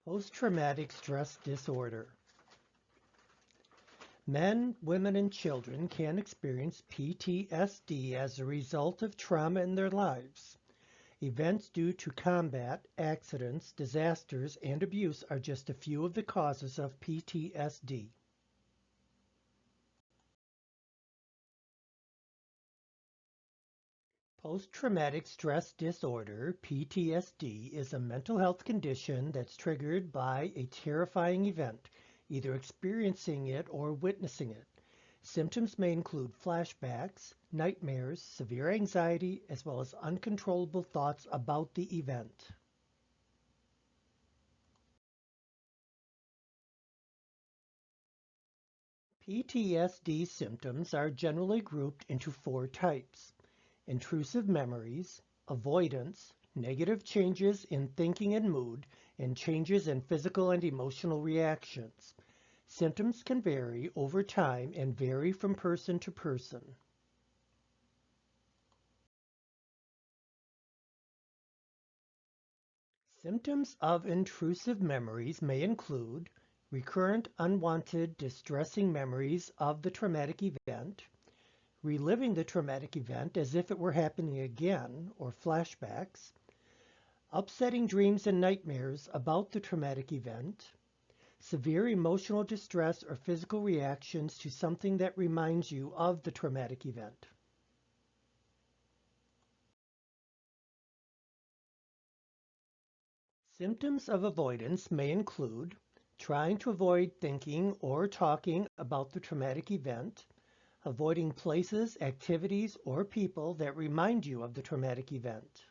Post-traumatic stress disorder. Men, women, and children can experience PTSD as a result of trauma in their lives. Events due to combat, accidents, disasters, and abuse are just a few of the causes of PTSD. Post-traumatic stress disorder, PTSD, is a mental health condition that's triggered by a terrifying event, either experiencing it or witnessing it. Symptoms may include flashbacks, nightmares, severe anxiety, as well as uncontrollable thoughts about the event. PTSD symptoms are generally grouped into four types: intrusive memories, avoidance, negative changes in thinking and mood, and changes in physical and emotional reactions. Symptoms can vary over time and vary from person to person. Symptoms of intrusive memories may include recurrent, unwanted, distressing memories of the traumatic event, reliving the traumatic event as if it were happening again, or flashbacks, upsetting dreams and nightmares about the traumatic event, severe emotional distress or physical reactions to something that reminds you of the traumatic event. Symptoms of avoidance may include trying to avoid thinking or talking about the traumatic event, avoiding places, activities, or people that remind you of the traumatic event.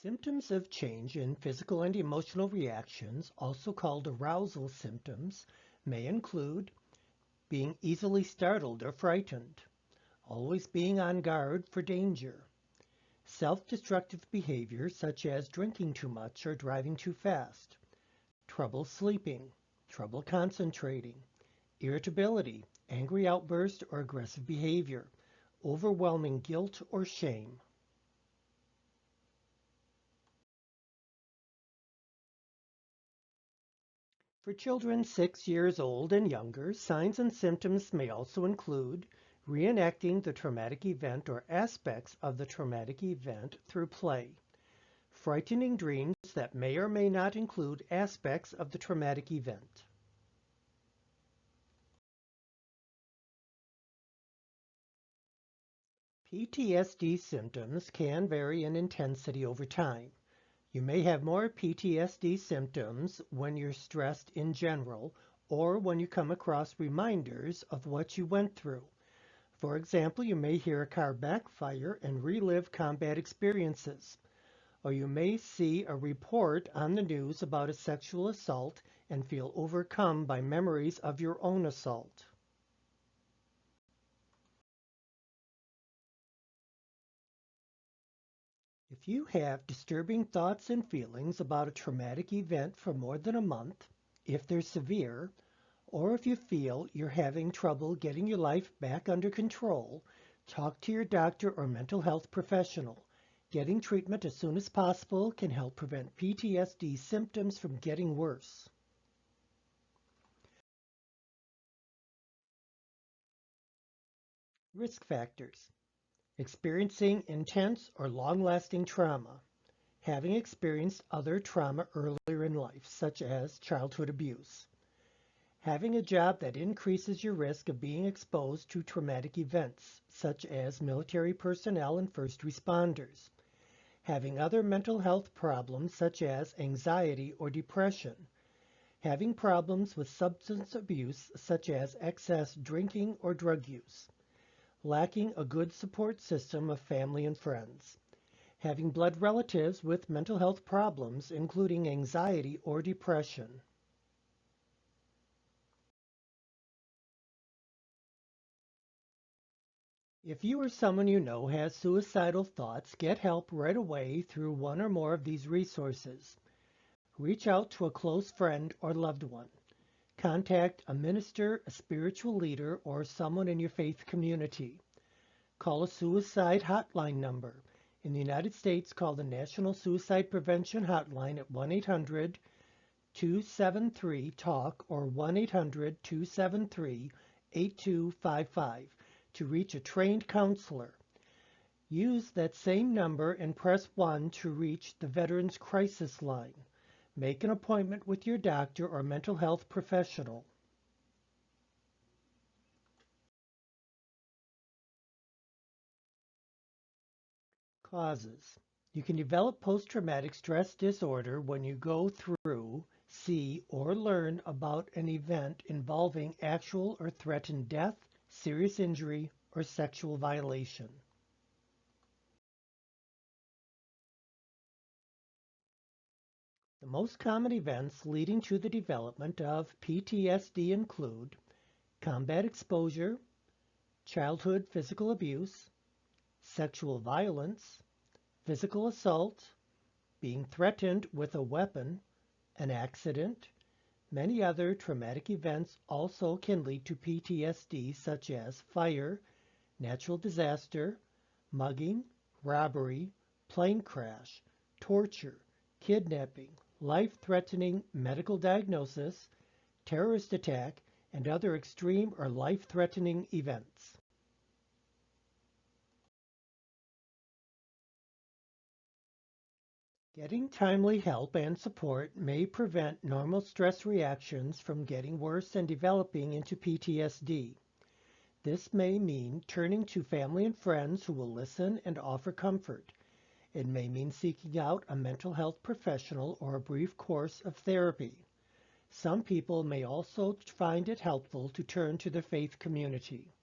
Symptoms of change in physical and emotional reactions, also called arousal symptoms, may include being easily startled or frightened, always being on guard for danger, self-destructive behavior such as drinking too much or driving too fast, trouble sleeping, trouble concentrating, irritability, angry outburst or aggressive behavior, overwhelming guilt or shame. For children 6 years old and younger, signs and symptoms may also include reenacting the traumatic event or aspects of the traumatic event through play, frightening dreams that may or may not include aspects of the traumatic event. PTSD symptoms can vary in intensity over time. You may have more PTSD symptoms when you're stressed in general or when you come across reminders of what you went through. For example, you may hear a car backfire and relive combat experiences, or you may see a report on the news about a sexual assault and feel overcome by memories of your own assault. If you have disturbing thoughts and feelings about a traumatic event for more than a month, if they're severe, or if you feel you're having trouble getting your life back under control, talk to your doctor or mental health professional. Getting treatment as soon as possible can help prevent PTSD symptoms from getting worse. Risk factors: experiencing intense or long-lasting trauma, having experienced other trauma earlier in life, such as childhood abuse, having a job that increases your risk of being exposed to traumatic events, such as military personnel and first responders, having other mental health problems such as anxiety or depression, having problems with substance abuse such as excess drinking or drug use, lacking a good support system of family and friends, having blood relatives with mental health problems including anxiety or depression. If you or someone you know has suicidal thoughts, get help right away through one or more of these resources. Reach out to a close friend or loved one. Contact a minister, a spiritual leader, or someone in your faith community. Call a suicide hotline number. In the United States, call the National Suicide Prevention Hotline at 1-800-273-TALK or 1-800-273-8255 to reach a trained counselor. Use that same number and press 1 to reach the Veterans Crisis Line. Make an appointment with your doctor or mental health professional. Causes. You can develop post-traumatic stress disorder when you go through, see, or learn about an event involving actual or threatened death, serious injury, or sexual violation. The most common events leading to the development of PTSD include combat exposure, childhood physical abuse, sexual violence, physical assault, being threatened with a weapon, an accident. Many other traumatic events also can lead to PTSD, such as fire, natural disaster, mugging, robbery, plane crash, torture, kidnapping, life-threatening medical diagnosis, terrorist attack, and other extreme or life-threatening events. Getting timely help and support may prevent normal stress reactions from getting worse and developing into PTSD. This may mean turning to family and friends who will listen and offer comfort. It may mean seeking out a mental health professional or a brief course of therapy. Some people may also find it helpful to turn to the faith community.